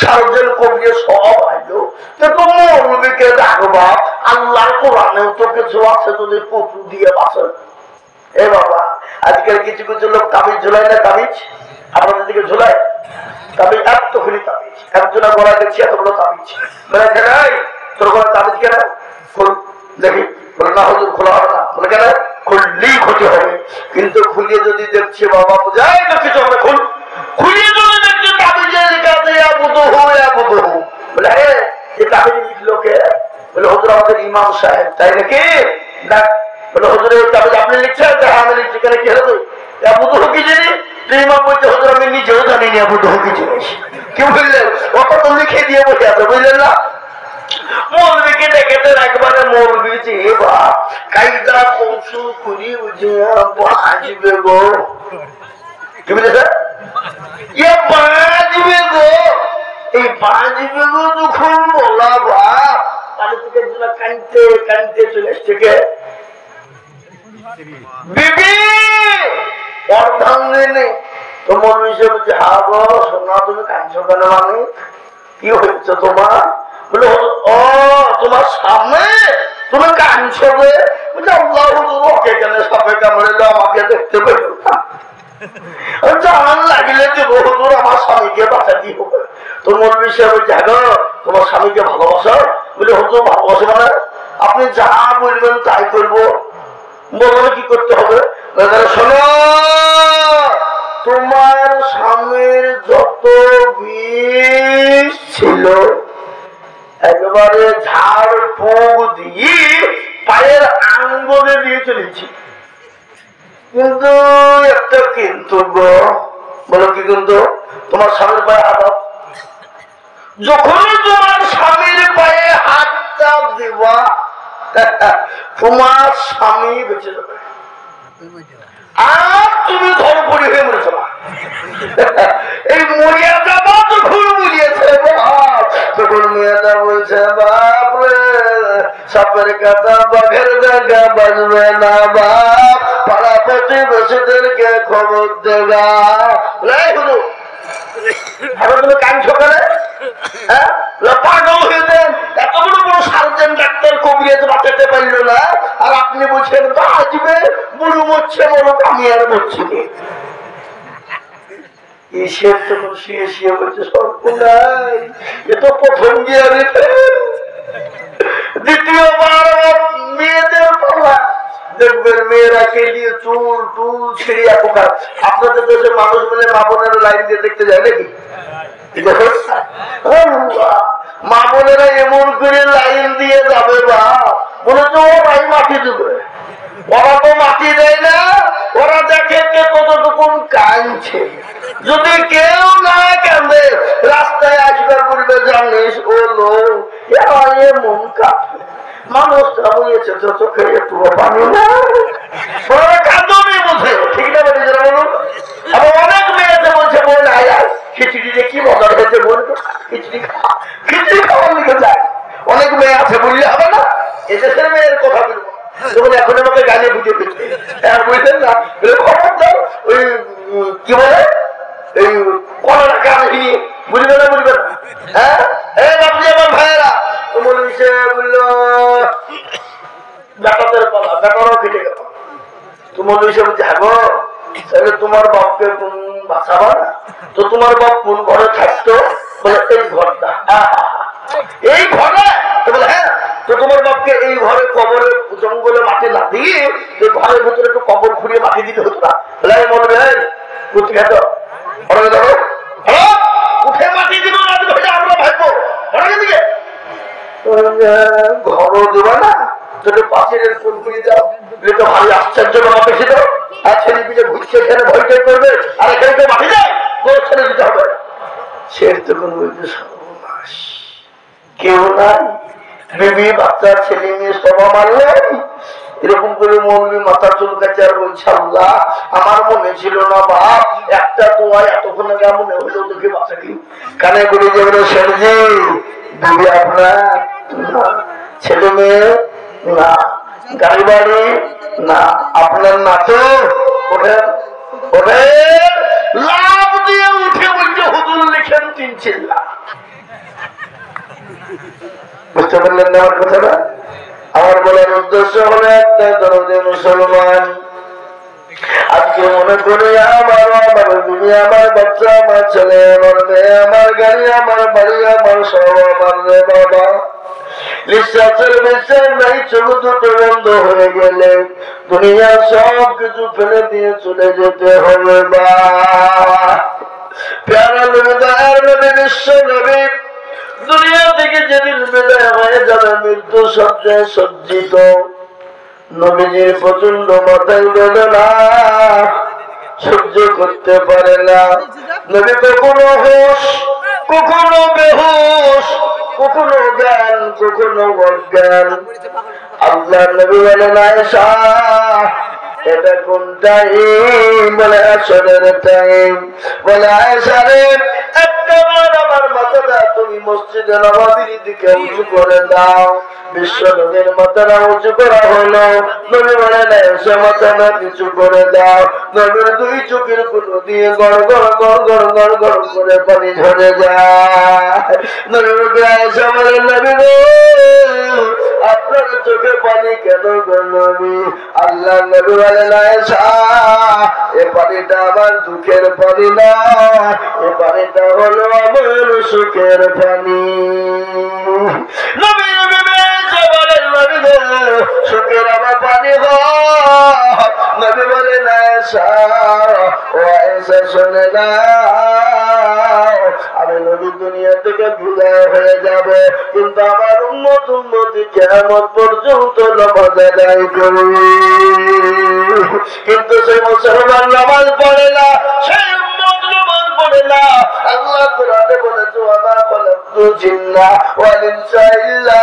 Surgeon কবিয়ে সব আইলো। মৌলবীকে ডাকবা, আল্লাহর কোরআনেও তো কিছু আছে, যদি পুত্র দিয়ে বাঁচেন। এ বাবা, আজকাল কিছু কিছু লোক তাবিজ ঝুলায় না, তাবিজ আপনাদের দিকে ঝুলায় তাবিজ, এতখানি তাবিজ, একজনের গলায় দেখছি এতগুলো তাবিজ। বলে কেন তোর গলায় তাবিজ কেন? খোল দেখি। বলে না হুজুর খোলা হবে না। বলে কেন? খুললেই ক্ষতি হবে। কিন্তু খুলিয়ে যদি দেখছে বাবা বোঝায় তো কিছু হবে, খুল খুলিয়ে যদি দেখছে তাবিজে লেখা আছে বলে হ্যাঁ এই তাবিজ লিখলো কে? বলে হুজুর আমাদের ইমাম সাহেব। তাই নাকি? ডাক। বলে হুজুর এই তাবিজ আপনি লিখছেন? আমি লিখছি। কেন কি হলো? বুধু কি জিনিস? ইমাম বলছে হুজুর আমি নিজেও জানি না বুধু কি জিনিস। কি বললেন? অত তো লিখে দিয়ে বসে আছে, বুঝলেন না? মৌলবীকে দেখেছেন একবারে মৌলবী যে কায়দা কৌশল করি বাঁচবে গো। কি বলেছে? বাঁচবে গো। এই বাঁচবে গো যখন বলা বা তাহলে থেকে কানতে কানতে চলে এসছে কে? বিবি অর্ধাঙ্গিনী। তো মৌলবী হিসেবে বলছে হা গো সোনা তুমি কাঁদছো কেন? মানে কি হয়েছে তোমার? বলে ও তোমার সামনে তুমি কাঁদছো গে? বলছে আল্লাহ হুজুর ওকে কেন সাপে কামড়েলো, আমাকে দেখতে পেল না। জান লাগিলে যে হুজুর আমার স্বামীকে বাঁচাতে হবে। তো মৌলবী সাহেব জানো তোমার স্বামীকে ভালোবাসো? বলে হুজুর ভালোবাসো মানে? আপনি যা বলবেন তাই করবো। বলবে কি করতে হবে? শোনো তোমার স্বামীর যত বিষ ছিল একবারে ঝাড় ফুঁক দিয়ে পায়ের আঙ্গুলে দিয়ে চলেছি। কিন্তু একটা কিন্তু গো। বলো কি কিন্তু? তোমার স্বামীর পায়ে হাত দাও। যখনই তোমার স্বামীর পায়ে হাতটা দিবা তোমার স্বামী বেঁচে যাবে, আর তুমি ধরপড়ি হয়ে মরেছ না। এই মরিয়া যাবা তখন বুঝিয়েছে তখন মেয়েটা বলছে বাপ রে সাপের কাটা বাঘের জায়গা বাজবে না বাপ, পাড়া প্রতিবেশীদেরকে খবর দেবা। এখন তুমি কাঁদছো কেন? হ্যাঁ পাগল হয়ে দেন। এত বড় বড় সার্জন ডাক্তার কবিরাজ বাঁচাতে পারলো না, আর আপনি বলছেন বাঁচবে, বুড়ো মরছে মরুক আমি আর মরছি নি। ঈশ্বর তখন শুয়ে শুয়ে বলছে সর্বনাশ, এ তো প্রথম গিয়ারে, দ্বিতীয়বার মেয়েদের পালা। দেখবেন মেয়েরাকে দিয়ে চুল টুল ছিঁড়িয়া পোকা। আপনাদের দেশের মানুষ মিলে মা বোনেরা লাইন দিয়ে দেখতে যায় নাকি? মা বোনেরা এমন করে লাইন দিয়ে যাবে বা বলে তো ওরাই মাটি দেবে। ওরা তো মাটি দেয় না, ওরা দেখে কে কতটুকুন কাঁদছে। যদি কেউ না কাঁদে রাস্তায় আসবে বলবে জানিস ও লোক মন কাঁদবে, মানুষটা হয়েছে তো চোখে একটু পানি না, কাঁদবে বোঝে। ঠিক না বলি যারা বলুন। এবং অনেক মেয়েতে বলছে বোন আয়ার খিচুড়ি দিয়ে কি মজা হয়েছে, বোন খিচুড়ি খাওয়া, খিচুড়ি খাওয়ার লিখে যায়। অনেক মেয়ে আছে বললে হবে না, এদেশের মেয়ের কথা বলবো তখন এখন আমাকে গালি বুঝে পেয়েছে। হ্যাঁ বুঝলেন না? খবর দাও ওই কি বলে এই কলাটা কানে বুঝবে না, বুঝবে না। হ্যাঁ এই বাবজি আমার ভাইয়েরা তোমার বিষয়ে বললো বেটাদের পালা, বেটারাও খেটে গেল। তোমার বিষয়ে বলছে হ্যাঁ গো তাহলে তোমার বাপকে বাঁচাবা না? তো তোমার বাপ কোন ঘরে থাকতো? বলে এই ঘরটা। এই ঘরে? বলে হ্যাঁ। তো তোমার বাপকে এই ঘরে কবরে জঙ্গলে মাটি না দিয়ে এই ঘরের ভিতরে একটু কবর খুঁড়িয়ে মাটি দিতে হতো না? বলে মনে হয় খেত উঠে মাটি দিব না, আমরা ভাববো দিকে ঘরও দেবে না, পাশের কোন করে দাও। এটা ভারী আশ্চর্য বাবা ছিল। আর ছেলে পিঠে ঘুরছে এখানে ভয়টাই করবে, আর এখানে তো মাটি দেয় ছেড়ে দিতে হবে। সে তখন বলছে সর্বনাশ, কেউ নাই, বিবি বাচ্চা ছেলে মেয়ে সব আমার নেই। এরকম করে মৌলবী মাথা চুলকাচ্ছে আর বলছে আল্লাহ আমার মনে ছিল না বাপ, একটা দোয়া এতক্ষণ আগে মনে হলো তোকে বাঁচালি। কানে বলে যাবে শেরজি বিবি আপনার না, ছেলে মেয়ে না, গাড়ি বাড়ি না, আপনার না তো ওঠে ওঠে লাভ দিয়ে উঠে বলছে হুজুর লিখেন 3 চিল্লা। বললেন না আমার কথাটা? আমার বলার উদ্দেশ্য হলো একটা, দরদে মুসলমান, আজকে মনে করি আমার বিবি, আমার বাচ্চা, আমার ছেলে, আমার মেয়ে, আমার গাড়ি, আমার বাড়ি, আমার সব আমার রে বাবা, নিঃশ্বাসের বিশ্বাস নাই, চোখ দুটো বন্ধ হয়ে গেলে দুনিয়ার সব কিছু ফেলে দিয়ে চলে যেতে হবে। বা প্যারা নবী, দয়ার নবী, বিশ্ব নবী দুনিয়া থেকে যেদিন বিদায় হয়ে যাবে, মৃত্যু সজ্জায় সজ্জিত, নবীজির প্রচন্ড মাথায় বেদনা সহ্য করতে পারে না। নবী কখনো হুঁশ, কখনো বেহুশ, কখনো জ্ঞান, কখনো অজ্ঞান। আল্লাহ নবী বলেন, আয়েশা এটা কোন টাইম? বলে আসরের টাইম। বলে আয়েশা রে, একটাবার আমার মাথাটা তুমি মসজিদে নববীর দিকে উঁচু করে দাও। বিশ্ব নবীর মাথাটা উঁচু করা হলো। নবী বলেন, আয়েশা মাথাটা নিচু করে দাও। নবীর দুই চোখের কুলো দিয়ে গড় গড় গড় গড় গড় গড় করে পানি ঝরে যায়। নবী বলে, আয়েশা বলেন, নবী গো আপনার চোখে পানি কেন গো নবী? আল্লাহ নবী বলেন, আয়েশা এ পানিটা আমার দুঃখের পানি না, এ পানিটা হলো আমার সুখের পানি। নবী নবী বলেন, নবী গো সুখের আমার পানি গো। নবী বলেন, আয়েশা ও আয়েশা শুনে না, আমি নবী দুনিয়া থেকে বিদায় হয়ে যাব, কিন্তু আমার উম্মতি কিয়ামত পর্যন্ত নামাজ আদায় করবে। কিন্তু সেই মুসলমান নামাজ পড়ে না, সেই উম্মত নামাজ পড়ে না। আল্লাহ কোরআনে বলেছে, ওয়া মা খালাকতুল জিন্না ওয়াল ইনসা ইল্লা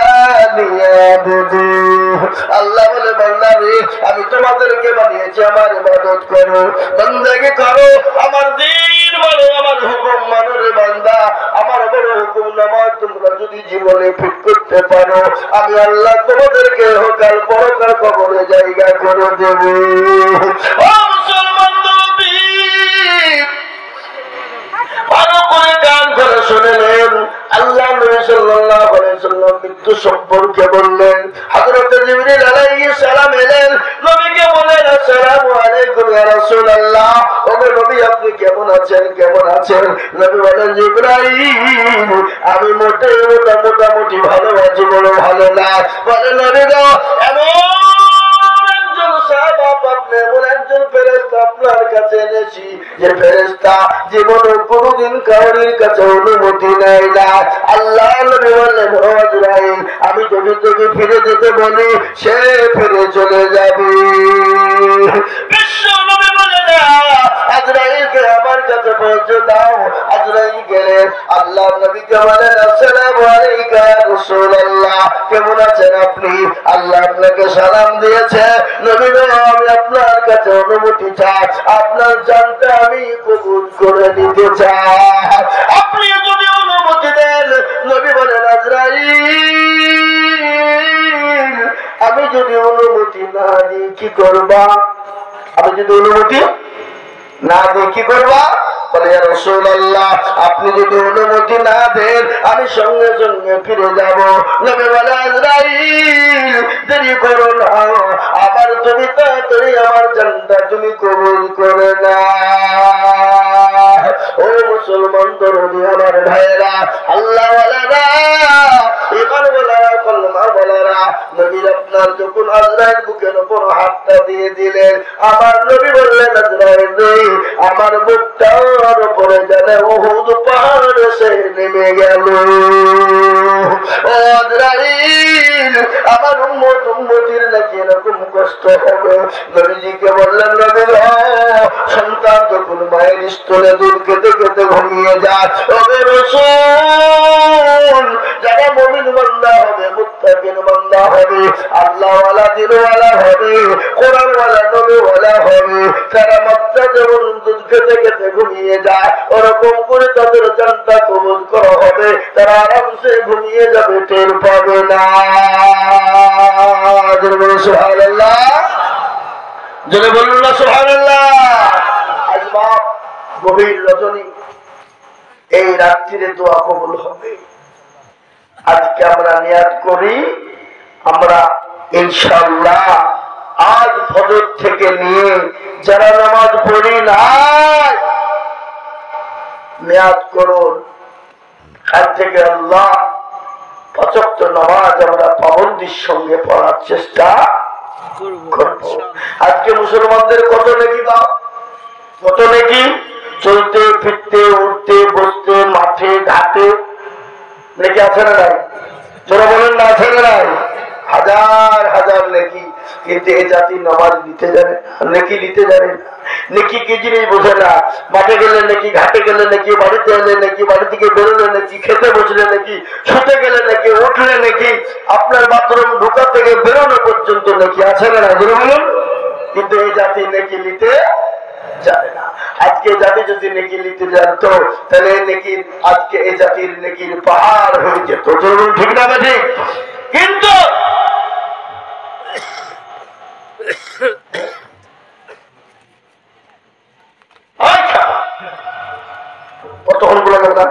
লিয়াবুদুন। আল্লাহ বলে, বান্দারে আমি তোমাদেরকে বানিয়েছি আমার ইবাদত করো, বন্দেগি করো, আমার দ্বীন মানো, আমার হুকুম মানো রে বান্দা। আমার বড় হুকুম নামাজ তোমরা যদি জীবনে ফিট করতে পারো, আমি আল্লাহ তোমাদেরকে হোকাল পরকাল কবরে জায়গা করে দেব। ও মুসলমান নবী ভালো করে কান করে শুনলেন। আল্লাহ নবী সাল্লাল্লাহু আলাইহি ওয়াসাল্লাম মৃত্যু সম্পর্কে বললেন। হযরত জিবরিল আলাইহিস সালাম এলেন, নবীকে বললেন, আসসালামু আলাইকুম ইয়া রাসূলুল্লাহ। ওগো নবী আপনি কেমন আছেন, কেমন আছেন? নবী বলেন, জিবরাইল আমি মোটামুটি ভালো আছি, বড় ভালো না। বলেন, নবী গো একজন ফেরেশতা আপনার কাছে এনেছি, যে ফেরেশতা জীবনে কোনদিন কাউরির কাছে অনুমতি নেয় না। আল্লাহ নবী বললেন, ও আজরাইল আমি যদি তোকে ফিরে যেতে বলি সে ফিরে চলে যাবে। বিশ্ব নবী বলে না, আজরাইলকে আমার কাছে পৌঁছে দাও। আজরাইল গেলেন, আল্লাহ নবীকে বলেন, আসসালামু আলাইকা ইয়া রাসূলুল্লাহ, কেমন আছেন আপনি? আল্লাহ আপনাকে সালাম দিয়েছে। নবী গো আমি আপনার কাছে অনুমতি চাই, আপনার জানটা আমি কবুল করে নিতে চাই, আপনি যদি অনুমতি দেন। নবী বলেন, আজরাইল আমি যদি অনুমতি না দিই কি করবা? আমি যদি অনুমতি না দিই কি করবা? বলে, ইয়া রাসূলুল্লাহ আপনি যদি অনুমতি না দেন আমি সঙ্গে সঙ্গে ফিরে যাব। নবী বলে, আজরাইল দেরি করো না, আবার তুমি তাড়াতাড়ি আমার জানটা তুমি কবুল করে না। ও মুসলমান দরদি আমার ভাইয়েরা, আল্লাহ ওয়ালারা, ঈমান ওয়ালারা, কলমা ওয়ালারা, নবীর আপনার যখন আজরাইল বুকের উপর হাতটা দিয়ে দিলেন, আমার নবী বললেন, আজরাইল আমার বুকটার উপরে যেন উহুদ পাহাড় এসে নেমে গেল। ও আজরাইল আমার উম্মতির নাকি এরকম কষ্ট হবে। নবীজিকে বললেন, নবী সন্তান যখন মায়ের স্তনে দুধ খেতে খেতে ঘুমিয়ে যায়, তবে রাসূল যারা মুমিন বান্দা হবে, মুত্তাকিন বান্দা হবে, আল্লাহওয়ালা দিনওয়ালা হবে, কোরআনওয়ালা নবীওয়ালা হবে, তারা বাচ্চা যেমন দুধ খেতে খেতে ঘুমিয়ে যায় ওরকম করে তাদের জানটা কবুল করা হবে, তারা আরামসে ঘুমিয়ে যাবে, টের পাবে না। সুবহানাল্লাহ, জোরে বলুন না সুবহানাল্লাহ। আজ বাপ গভীর রজনী, এই রাত্রিরে দোয়া কবুল হবে। আজকে আমরা নিয়াত করি, আমরা ইনশাআল্লাহ আজ ফজর থেকে নিয়ে যারা নামাজ পড়ি নাই নিয়াত করুন, আজ থেকে আল্লাহ ৫ ওয়াক্ত নামাজ আমরা পাবন্দির সঙ্গে পড়ার চেষ্টা করব। আজকে মুসলমানদের কত নেকি দাও, কত নেকি, চলতে ফিরতে উঠতে বসতে মাঠে ঘাটে নেকি আছে না নাই? যারা বলেন না আছে না নাই? হাজার হাজার নেকি। কিন্তু এই জাতি নামাজ নিতে জানে না, নেকি নিতে জানে না, নেকি কি জিনিস বোঝে না। মাঠে গেলে নেকি, ঘাটে গেলে নেকি, বাড়িতে এলে নেকি, বাড়ি থেকে বেরোলে নেকি, খেতে বসলে নেকি, শুতে গেলে নেকি, উঠলে নেকি, আপনার বাথরুম ঢোকা থেকে বেরোনো পর্যন্ত নেকি আছে না নাই? বলুন। কিন্তু এই জাতি নেকি নিতে জানে না। আজকে জাতি যদি নেকি নিতে জানতো তাহলে নেকি আজকে এই জাতির নেকির পাহাড় হয়ে যেত। চলুন, ঠিক না ঠিক? কিন্তু কতক্ষণ বলে গেল না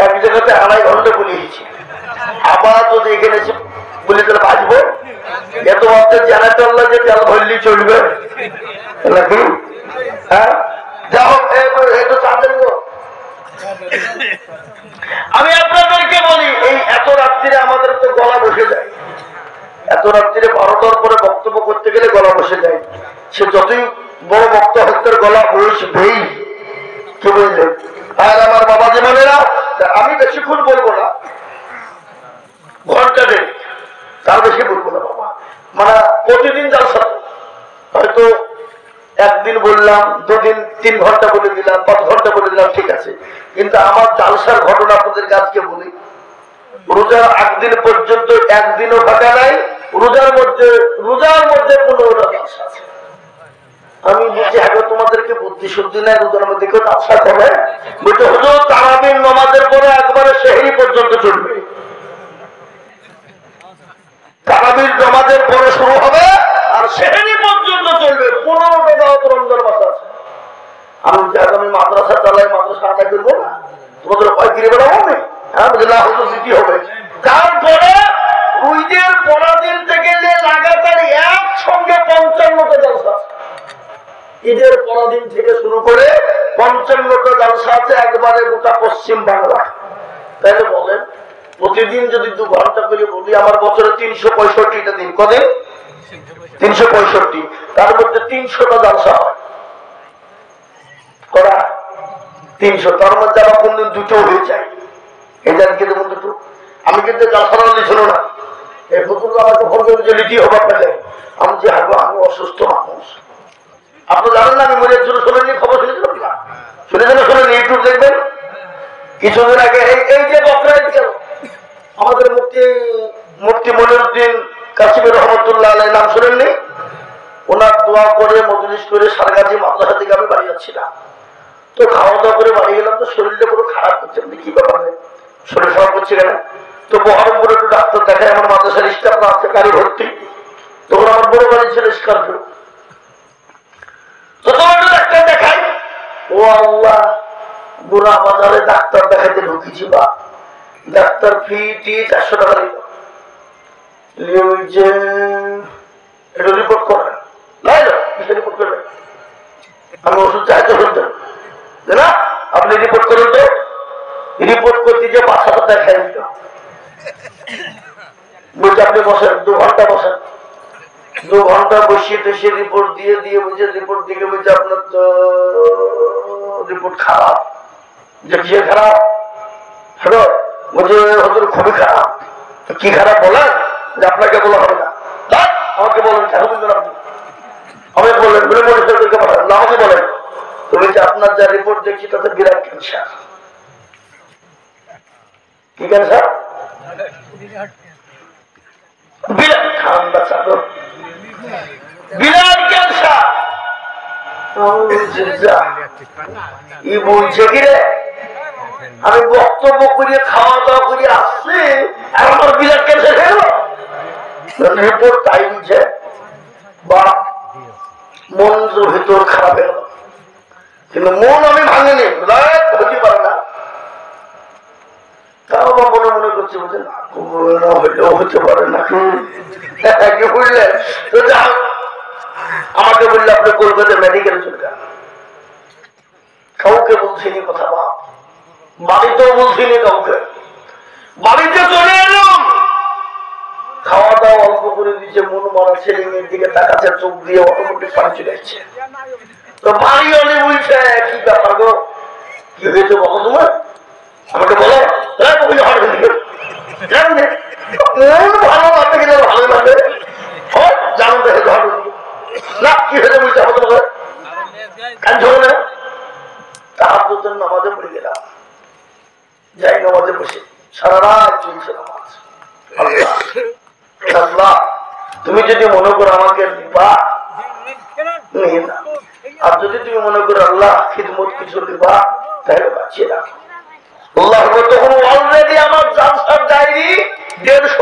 এক জায়গাতে ২.৫ ঘন্টা বলিয়েছি, আবার যদি এখানে বলে তাহলে বাঁচবো। এত অর্থে জানাতে আল্লাহ যে তেল ভরলি চলবে নাকি? হ্যাঁ, যা হোক একটু চাঁদের আমি আপনাদেরকে বলি, এই এত রাত্রিরে আমাদের তো গলা বসে যায়। এত রাত্রিরে ১২টার পরে বক্তব্য করতে গেলে গলা বসে যায়। সে যতই বড় বক্তা হত্যের গলা বসবেই। কি বললেন? আর আমার বাবা যে বলে না, আমি বেশিক্ষণ বলবো না, ঘন্টা দেড়, তার বেশি বলবো না বাবা। মানে প্রতিদিন জালসা, হয়তো একদিন বললাম, ২ দিন ৩ ঘন্টা বলে দিলাম, ৫ ঘন্টা বলে দিলাম, ঠিক আছে। কিন্তু আমার জালসার ঘটনা আপনাদের কাজকে বলি। রোজার ৮ দিন পর্যন্ত একদিনও ফাঁকা নাই। রোজার মধ্যে ১৫টা জালসা আছে। আমি বলছি, হ্যাঁ তোমাদেরকে বুদ্ধি শুদ্ধি নাই, রোজার মধ্যে কেউ জালসা করে? বলছে হুজুর তারাবির নামাজের পরে একবারে সেহরি পর্যন্ত চলবে। তারাবির নামাজের পরে শুরু হবে আর সেহরি পর্যন্ত চলবে। ১৫টা দাওয়াত রমজান মাস আছে। আমি যে আগামী মাদ্রাসা চালাই, মাদ্রাসা আদায় করবো না, তোমাদের ভয় কিনে বেড়াবো আমি? হ্যাঁ, বুঝলে হুজুর জিতি হবে। তারপরে ঈদের পরের দিন থেকে লাগাতার একসঙ্গে ৫৫টা জলসা, ঈদের পরের দিন থেকে শুরু করে ৫৫টা জলসা আছে একবারে গোটা পশ্চিম বাংলা। তাইলে বলেন, প্রতিদিন যদি ২ ঘন্টা করে বলি, আমার বছরে ৩৬৫টা দিন। কদিন? ৩৬৫। তার মধ্যে ৩০০টা জলসা হয়। করা ৩০০, তার মধ্যে আবার কোনদিন ২টো হয়ে যায়। এই জানকে যেমন ২টো। আমি কিন্তু জলসার লিখল না, এই ফতুল আমাকে ফোন করে যে লিখি হবে আপনাকে। আমি যে হাগো, আমি অসুস্থ মানুষ। আপনি জানেন না আমি মরিয়ার জন্য শোনেননি, খবর শুনেছিলাম না? শুনেছেন? শোনেন, ইউটিউব দেখবেন। কিছুদিন আগে এই যে বকরাইদ গেল, আমাদের মুফতি মনিরউদ্দিন কাসিমের রহমতুল্লাহ আলাইহি নাম শুনেননি? ওনার দোয়া করে মজলিস করে সারগাছি মাদ্রাসা থেকে আমি বাড়ি যাচ্ছিলাম। তো খাওয়া দাওয়া করে বাড়ি গেলাম, তো শরীরটা পুরো খারাপ হচ্ছে। কি ব্যাপার, শরীর খারাপ করছে কেন? তো বহরমপুরে একটু ডাক্তার দেখায়, আমার মাদ্রাসার স্টাফ আছে, গাড়ি ভর্তি। তখন আমার বড় গাড়ি ছিল স্করপিও। তো তোমার একটু ডাক্তার দেখাই। ও আল্লাহ, বুড়া বাজারে ডাক্তার দেখাইতে ঢুকেছি বা ডাক্তার ফি ৪০০ টাকা নিল। ওই যে এটা রিপোর্ট করেন, রিপোর্ট করবেন। আমি ওষুধ চাইতে শুনতেন না, আপনি রিপোর্ট করুন। তো রিপোর্ট করতে যে ৫০০ টাকা খাই দিত। বলছে আপনি বসেন, ২ ঘন্টা বসেন। ২ ঘন্টা বসিয়ে টসিয়ে রিপোর্ট দিয়ে বুঝে রিপোর্ট দিকে বলছে আপনার তো রিপোর্ট খারাপ। যে কিসের খারাপ? হ্যালো, বলছে হয়তো খুবই খারাপ। কি খারাপ বলেন? যে আপনাকে বলা হবে না, আমাকে বলেন। কেন বলবেন আপনি? আমাকে বললেন, বলে মনিটরকে পাঠান না, আমাকে বলেন। তো বলছে আপনার যা রিপোর্ট দেখছি তাতে বিরাট ক্যান্সার। কি ক্যান্সার? বিরাট ঠান্ডা চাদর, বিরাট ক্যান্সার। বলছে কি রে, আমি বক্তব্য করিয়ে খাওয়া দাওয়া করিয়ে আসছি আর আমার বিরাট ক্যান্সার হয়ে গেল। রিপোর্ট তাই বুঝে বা মঞ্জুর ভিতর খারাপ হয়ে গেল, কিন্তু মন আমি ভাঙিনি, হতে পারে না। তাও বা মনে মনে করছে বুঝলেন হইলেও হতে পারে না, কি বুঝলেন? আমাকে বললে আপনি কলকাতা মেডিকেলে চলে যান। কাউকে বলছিনি কথা, বাপ বাড়িতেও বলছিনি কাউকে, বাড়িতে চলে এলাম, খাওয়া দাওয়া অল্প করে দিচ্ছে, মন মারা ছেলে মেয়ের দিকে তাকাচ্ছে, চোখ দিয়ে অটোমেটিক পানি চলে যাচ্ছে। তো বাড়ি অলি বলছে কি ব্যাপার গো, কি হয়েছে বলো তোমার, আমাকে বলো। মন ভালো লাগতে গেলে ভালো লাগে, জানো দেখে ঘর না কি হয়েছে বলছে আমার তোমাকে কাঁদছো না। তাহার দুজন নামাজে পড়ে গেলাম, যাই নামাজে বসে সারা রাত চলছে নামাজ। আল্লাহ তুমি যদি মনে করো আমাকে দিবা নিয়ে না, আর যদি তুমি মনে করো আল্লাহ খিদমত কিছু দিবা তাহলে বাঁচিয়ে রাখো। আল্লাহ তখন অলরেডি আমার জালসার ডায়েরি 150